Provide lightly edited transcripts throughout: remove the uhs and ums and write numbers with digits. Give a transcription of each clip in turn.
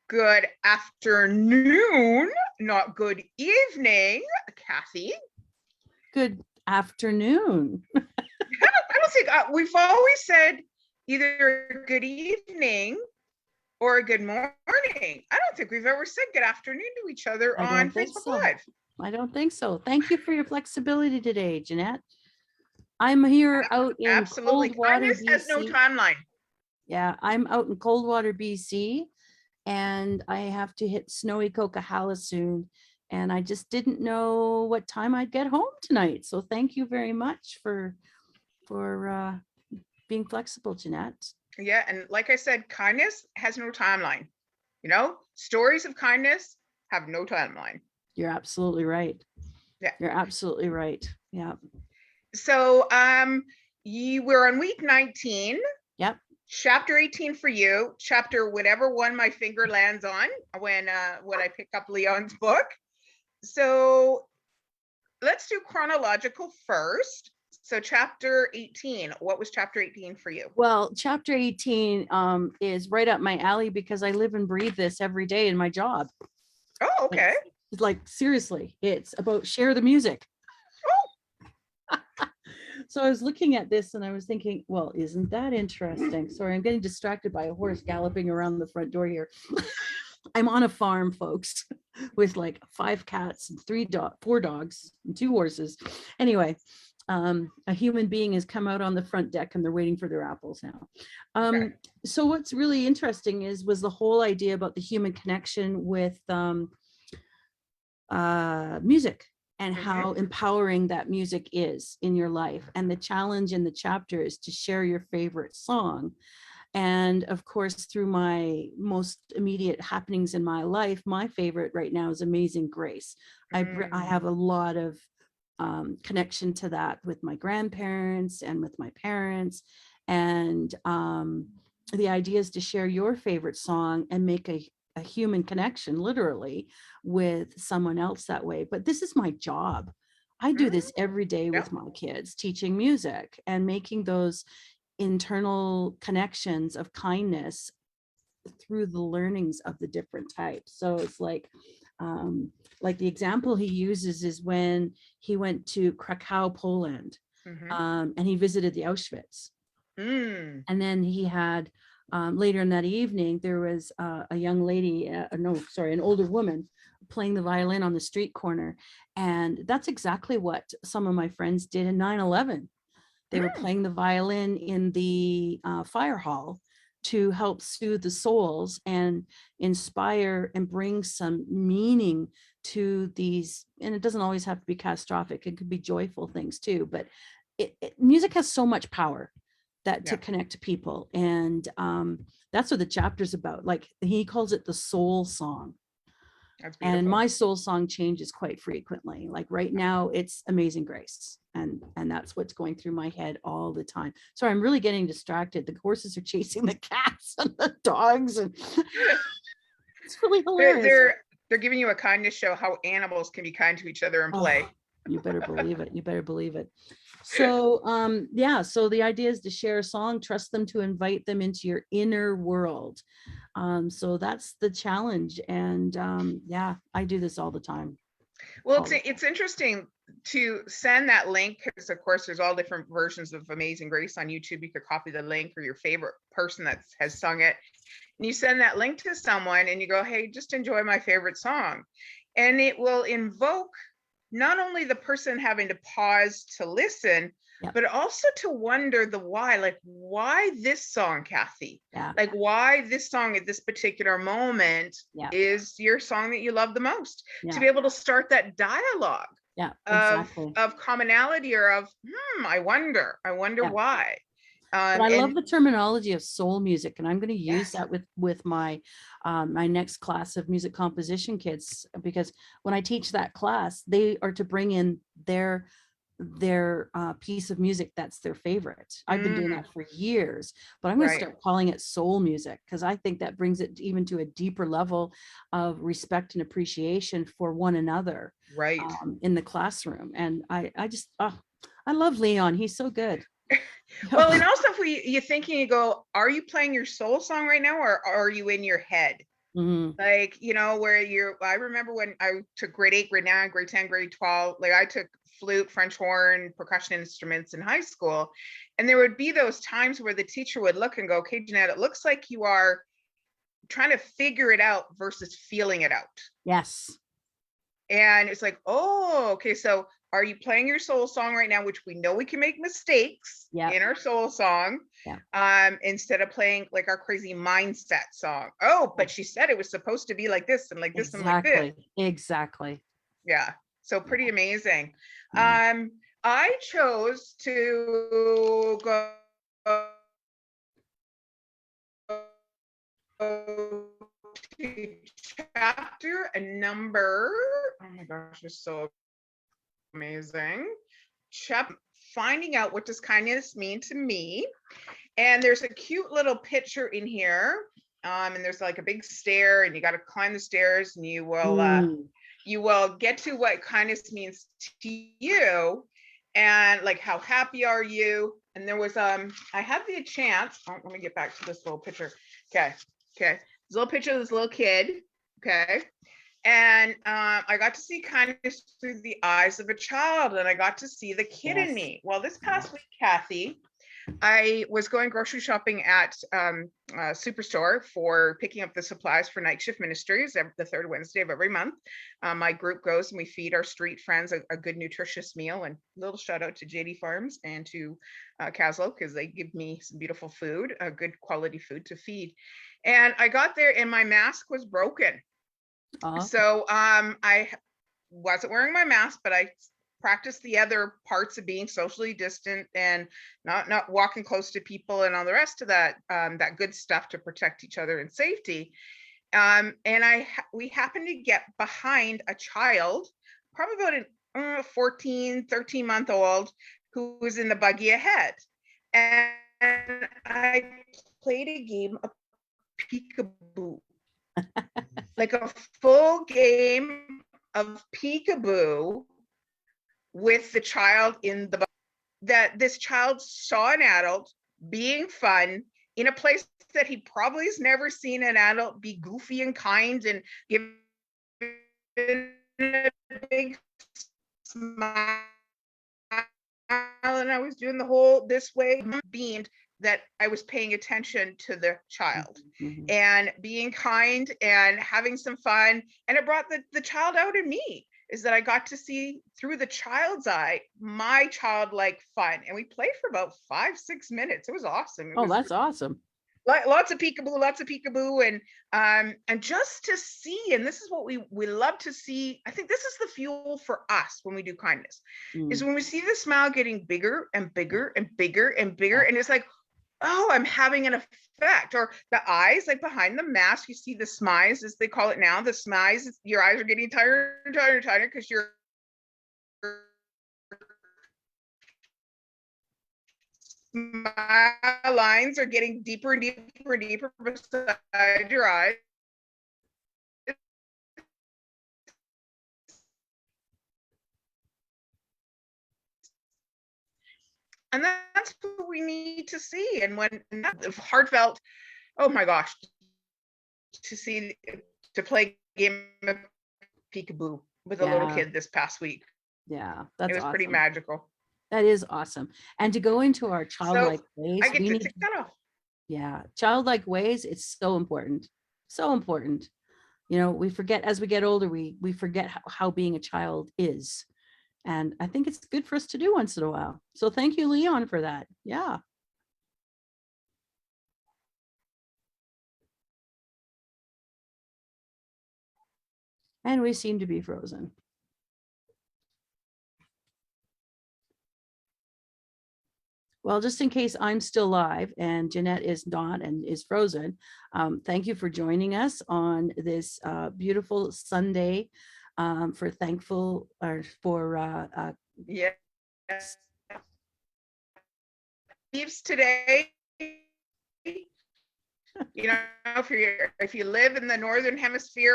Good afternoon, not good evening, Kathy. Good afternoon. I don't think we've always said either good evening or good morning. I don't think we've ever said good afternoon to each other on Facebook Live. I don't think so. Thank you for your flexibility today, Jeanette. I'm here out in Absolutely. Coldwater, Kindness has no BC. timeline. Yeah, I'm out in Coldwater, BC, and I have to hit snowy Coquihalla soon. And I just didn't know what time I'd get home tonight. So thank you very much for being flexible, Jeanette. Yeah, and like I said, kindness has no timeline. You know, stories of kindness have no timeline. You're absolutely right. Yeah, you're absolutely right. Yeah. So you were on week 19. Yep. Chapter 18 for you, chapter whatever one my finger lands on when I pick up Leon's book. So let's do chronological first. So chapter 18, what was chapter 18 for you? Well, chapter 18 is right up my alley because I live and breathe this every day in my job. Oh, okay. It's like, seriously, it's about share the music. Oh. So I was looking at this and I was thinking, well, isn't that interesting? Sorry, I'm getting distracted by a horse galloping around the front door here. I'm on a farm, folks, with like 5 cats and 4 dogs and 2 horses. Anyway, a human being has come out on the front deck and they're waiting for their apples now. Okay. So what's really interesting was the whole idea about the human connection with music and how empowering that music is in your life. And the challenge in the chapter is to share your favorite song. And of course, through my most immediate happenings in my life, my favorite right now is Amazing Grace. I have a lot of connection to that with my grandparents and with my parents. And the idea is to share your favorite song and make a human connection, literally, with someone else that way. But this is my job. I do this every day with my kids, teaching music and making those internal connections of kindness through the learnings of the different types. So it's like the example he uses is when he went to Krakow, Poland, and he visited the Auschwitz. And then he had later in that evening, there was a young lady, an older woman playing the violin on the street corner. And that's exactly what some of my friends did in 9/11. They were playing the violin in the fire hall to help soothe the souls and inspire and bring some meaning to these. And it doesn't always have to be catastrophic. It could be joyful things too. But music has so much power to connect to people. And that's what the chapter's about. Like he calls it the soul song. And my soul song changes quite frequently. Like right now it's Amazing Grace. And that's what's going through my head all the time. So I'm really getting distracted. The horses are chasing the cats and the dogs. And it's really hilarious. They're giving you a kindness show how animals can be kind to each other and play. You better believe it. You better believe it. So so the idea is to share a song, trust them to invite them into your inner world. So that's the challenge. And I do this all the time. Well, it's interesting to send that link because of course there's all different versions of Amazing Grace on YouTube. You could copy the link or your favorite person that has sung it. And you send that link to someone and you go, hey, just enjoy my favorite song. And it will invoke not only the person having to pause to listen, but also to wonder the why, like why this song, Kathy? Like why this song at this particular moment is your song that you love the most. To be able to start that dialogue of commonality or of, I wonder why. But I love the terminology of soul music, and I'm going to use that with my my next class of music composition kids, because when I teach that class, they are to bring in their piece of music that's their favorite. I've been doing that for years, but I'm going to start calling it soul music because I think that brings it even to a deeper level of respect and appreciation for one another in the classroom. And I just I love Leon. He's so good. Well, and also if you're thinking, you go, are you playing your soul song right now or are you in your head? Mhm. Like, where I remember when I took grade 8, grade 9, grade 10, grade 12, like I took flute, French horn, percussion instruments in high school. And there would be those times where the teacher would look and go, okay, Jeanette, it looks like you are trying to figure it out versus feeling it out. Yes. And it's like, oh, okay, so are you playing your soul song right now, which we know we can make mistakes Yeah. in our soul song, Yeah. instead of playing like our crazy mindset song. Oh, but she said it was supposed to be like this and like this and like this. Exactly. Exactly. Yeah. So pretty amazing. Yeah. I chose to go to chapter number, oh my gosh, it's so amazing. Finding out what does kindness mean to me. And there's a cute little picture in here. And there's like a big stair, and you got to climb the stairs, and you will get to what kindness means to you, and like how happy are you. And there was I had the chance, let me get back to this little picture. Okay, this little picture of this little kid. Okay, and I got to see kindness through the eyes of a child, and I got to see the kid in Yes. me. Well, this past week, Kathy, I was going grocery shopping at Superstore for picking up the supplies for Night Shift Ministries the third Wednesday of every month. My group goes and we feed our street friends a good nutritious meal. And a little shout out to JD Farms and to Caslo, because they give me some beautiful food, good quality food to feed. And I got there and my mask was broken. So I wasn't wearing my mask, but I practiced the other parts of being socially distant and not walking close to people and all the rest of that that good stuff to protect each other and safety. And we happened to get behind a child, probably about an 14, 13-month-old, who was in the buggy ahead. And I played a game of peekaboo. Like a full game of peekaboo with the child in the, that this child saw an adult being fun in a place that he probably has never seen an adult be goofy and kind and give a big smile. And I was doing the whole this way, beamed that I was paying attention to the child and being kind and having some fun. And it brought the child out in me, is that I got to see through the child's eye, my childlike fun. And we played for about 5-6 minutes. It was awesome. It Oh, was that's awesome. lots of peekaboo, and just to see, and this is what we love to see. I think this is the fuel for us when we do kindness, is when we see the smile getting bigger and bigger and bigger and bigger, and it's like, oh, I'm having an effect. Or the eyes, like behind the mask, you see the smiles, as they call it now, the smiles, your eyes are getting tighter and tighter and tighter because your smile lines are getting deeper and deeper and deeper beside your eyes. And that's what we need to see. And when heartfelt, oh my gosh, to play a game of peekaboo with a little kid this past week. Yeah, It that's was pretty awesome. magical. That is awesome. And to go into our childlike ways, I get we to need, tick that off. yeah, childlike ways, it's so important. So important. You know, we forget as we get older, we forget how being a child is. And I think it's good for us to do once in a while. So thank you, Leon, for that. Yeah. And we seem to be frozen. Well, just in case I'm still live and Jeanette is not and is frozen, thank you for joining us on this beautiful Sunday for thankful or for Yeah. Leaves today. You know, if you live in the northern hemisphere,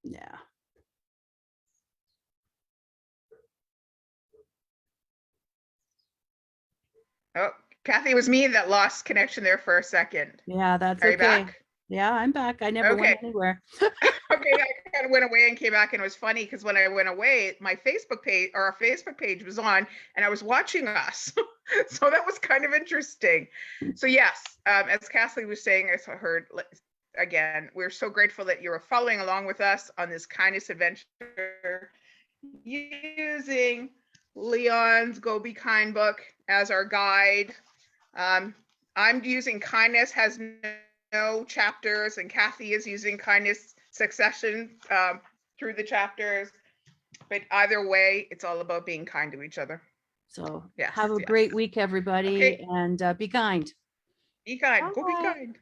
yeah. Oh, Kathy, it was me that lost connection there for a second. Yeah, that's Are you okay. back? Yeah, I'm back. I never went Okay. anywhere. Okay, I kind of went away and came back, and it was funny because when I went away, my Facebook page or our Facebook page was on, and I was watching us, so that was kind of interesting. So yes, as Kathy was saying, I heard again, we're so grateful that you are following along with us on this kindness adventure, using Leon's Go Be Kind book as our guide. I'm using Kindness Has No Chapters, and Kathy is using Kindness Succession through the chapters. But either way, it's all about being kind to each other. So Yes, have a yes. great week, everybody, Okay, and be kind. be kind. Go be Bye. kind.